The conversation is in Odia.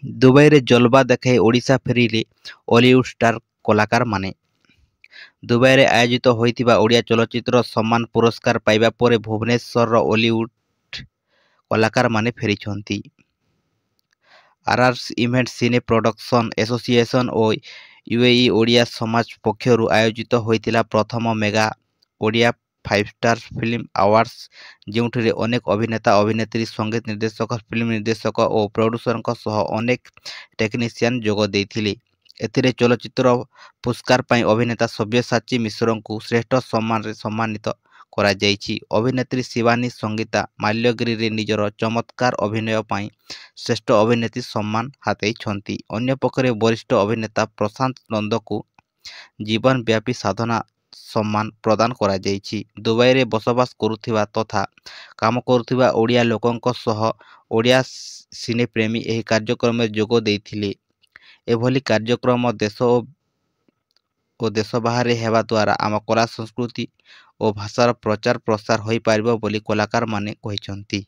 ଦୁବାଇରେ ଜଲବା ଦେଖାଇ ଓଡ଼ିଶା ଫେରିଲେ ଅଲିଉଡ୍ ଷ୍ଟାର କଳାକାରମାନେ। ଦୁବାଇରେ ଆୟୋଜିତ ହୋଇଥିବା ଓଡ଼ିଆ ଚଳଚ୍ଚିତ୍ର ସମ୍ମାନ ପୁରସ୍କାର ପାଇବା ପରେ ଭୁବନେଶ୍ୱରର ଅଲିଉଡ୍ କଳାକାରମାନେ ଫେରିଛନ୍ତି। ଆର୍ଆର୍ସ ଇଭେଣ୍ଟ ସିନେ ପ୍ରଡକ୍ସନ ଆସୋସିଏସନ ଓ ୟୁଏଇ ଓଡ଼ିଆ ସମାଜ ପକ୍ଷରୁ ଆୟୋଜିତ ହୋଇଥିଲା ପ୍ରଥମ mega Odia 5 star film awards, ଯେଉଁଥିରେ ଅନେକ ଅଭିନେତା, ଅଭିନେତ୍ରୀ, ସଙ୍ଗୀତ ନିର୍ଦ୍ଦେଶକ, ଫିଲ୍ମ ନିର୍ଦ୍ଦେଶକ ଓ ପ୍ରଡ୍ୟୁସରଙ୍କ ସହ ଅନେକ ଟେକ୍ନିସିଆନ ଯୋଗ ଦେଇଥିଲେ। ଏଥିରେ ଚଳଚ୍ଚିତ୍ର ପୁରସ୍କାର ପାଇଁ ଅଭିନେତା ସବ୍ୟସାଚୀ ମିଶ୍ରଙ୍କୁ ଶ୍ରେଷ୍ଠ ସମ୍ମାନରେ ସମ୍ମାନିତ କରାଯାଇଛି। ଅଭିନେତ୍ରୀ ଶିବାନୀ ସଙ୍ଗୀତା ମାଲ୍ୟଗିରିରେ ନିଜର ଚମତ୍କାର ଅଭିନୟ ପାଇଁ ଶ୍ରେଷ୍ଠ ଅଭିନେତ୍ରୀ ସମ୍ମାନ ହାତେଇଛନ୍ତି। ଅନ୍ୟପକ୍ଷରେ ବରିଷ୍ଠ ଅଭିନେତା ପ୍ରଶାନ୍ତ ନନ୍ଦଙ୍କୁ ଜୀବନବ୍ୟାପୀ ସାଧନା ସମ୍ମାନ ପ୍ରଦାନ କରାଯାଇଛି। ଦୁବାଇରେ ବସବାସ କରୁଥିବା ତଥା କାମ କରୁଥିବା ଓଡ଼ିଆ ଲୋକଙ୍କ ସହ ଓଡ଼ିଆ ସିନେପ୍ରେମୀ ଏହି କାର୍ଯ୍ୟକ୍ରମରେ ଯୋଗ ଦେଇଥିଲେ। ଏଭଳି କାର୍ଯ୍ୟକ୍ରମ ଦେଶ ଓ ଦେଶ ବାହାରେ ହେବା ଦ୍ୱାରା ଆମ କଳା ସଂସ୍କୃତି ଓ ଭାଷାର ପ୍ରଚାର ପ୍ରସାର ହୋଇପାରିବ ବୋଲି କଳାକାରମାନେ କହିଛନ୍ତି।